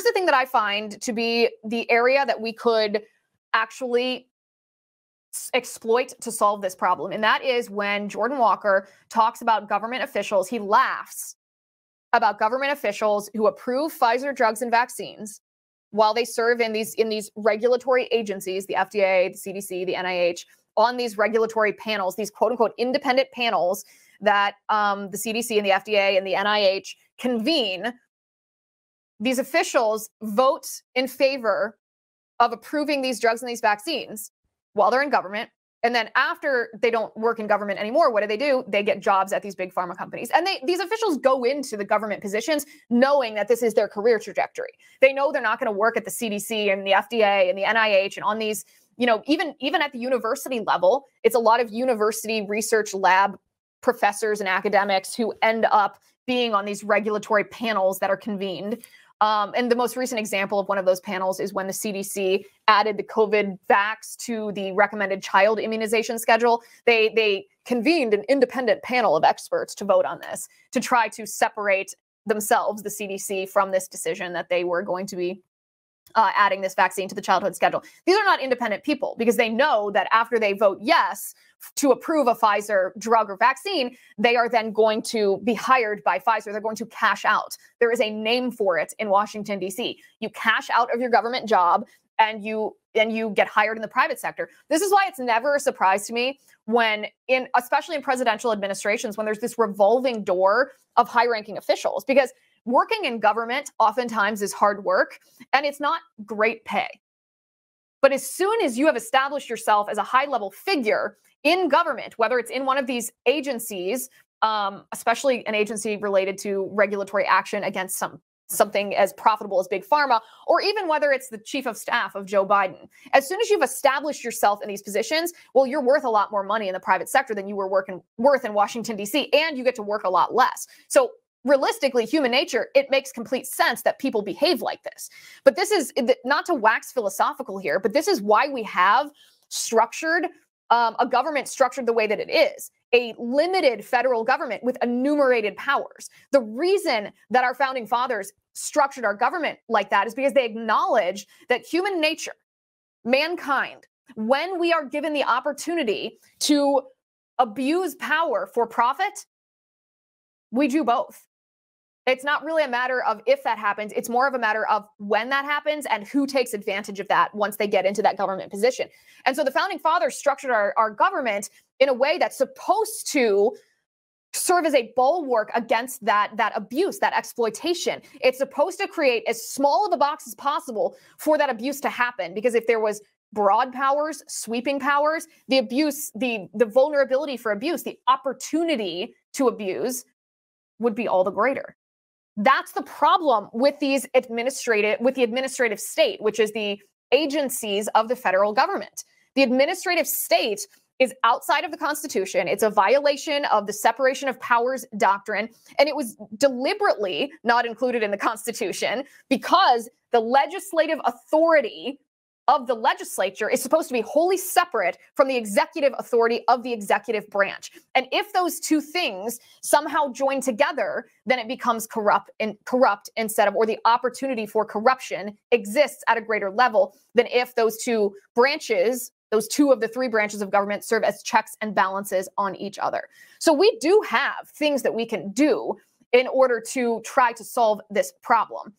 here's the thing that I find to be the area that we could actually exploit to solve this problem. And that is when Jordan Walker talks about government officials, he laughs about government officials who approve Pfizer drugs and vaccines while they serve in these regulatory agencies, the FDA, the CDC, the NIH, on these regulatory panels, these quote unquote independent panels that the CDC and the FDA and the NIH convene. These officials vote in favor of approving these drugs and these vaccines while they're in government. And then after they don't work in government anymore, what do? They get jobs at these big pharma companies. And these officials go into the government positions knowing that this is their career trajectory. They know they're not going to work at the CDC and the FDA and the NIH and on these, even at the university level, it's a lot of university research lab professors and academics who end up being on these regulatory panels that are convened. And the most recent example of one of those panels is when the CDC added the COVID vax to the recommended child immunization schedule. They convened an independent panel of experts to vote on this, to try to separate themselves, the CDC, from this decision that they were going to be adding this vaccine to the childhood schedule. These are not independent people because they know that after they vote yes to approve a Pfizer drug or vaccine, they are then going to be hired by Pfizer. They're going to cash out. There is a name for it in Washington, D.C. You cash out of your government job and you get hired in the private sector. This is why it's never a surprise to me when, especially in presidential administrations, when there's this revolving door of high-ranking officials, because working in government oftentimes is hard work and it's not great pay. But as soon as you have established yourself as a high-level figure in government, whether it's in one of these agencies, especially an agency related to regulatory action against something as profitable as Big Pharma, or even whether it's the chief of staff of Joe Biden, as soon as you've established yourself in these positions, well, you're worth a lot more money in the private sector than you were worth in Washington, D.C., and you get to work a lot less. So realistically, human nature, it makes complete sense that people behave like this. But this is not to wax philosophical here, but this is why we have structured a government structured the way that it is, a limited federal government with enumerated powers. The reason that our founding fathers structured our government like that is because they acknowledged that human nature, mankind, when we are given the opportunity to abuse power for profit, we do both. It's not really a matter of if that happens. It's more of a matter of when that happens and who takes advantage of that once they get into that government position. And so the founding fathers structured our government in a way that's supposed to serve as a bulwark against that abuse, that exploitation. It's supposed to create as small of a box as possible for that abuse to happen. Because if there was broad powers, sweeping powers, the abuse, the vulnerability for abuse, the opportunity to abuse would be all the greater. That's the problem with the administrative state, which is the agencies of the federal government. The administrative state is outside of the Constitution. It's a violation of the separation of powers doctrine, and it was deliberately not included in the Constitution because the legislative authority of the legislature is supposed to be wholly separate from the executive authority of the executive branch. And if those two things somehow join together, then it becomes corrupt instead of, or the opportunity for corruption exists at a greater level than if those two branches, those two of the three branches of government, serve as checks and balances on each other. So we do have things that we can do in order to try to solve this problem.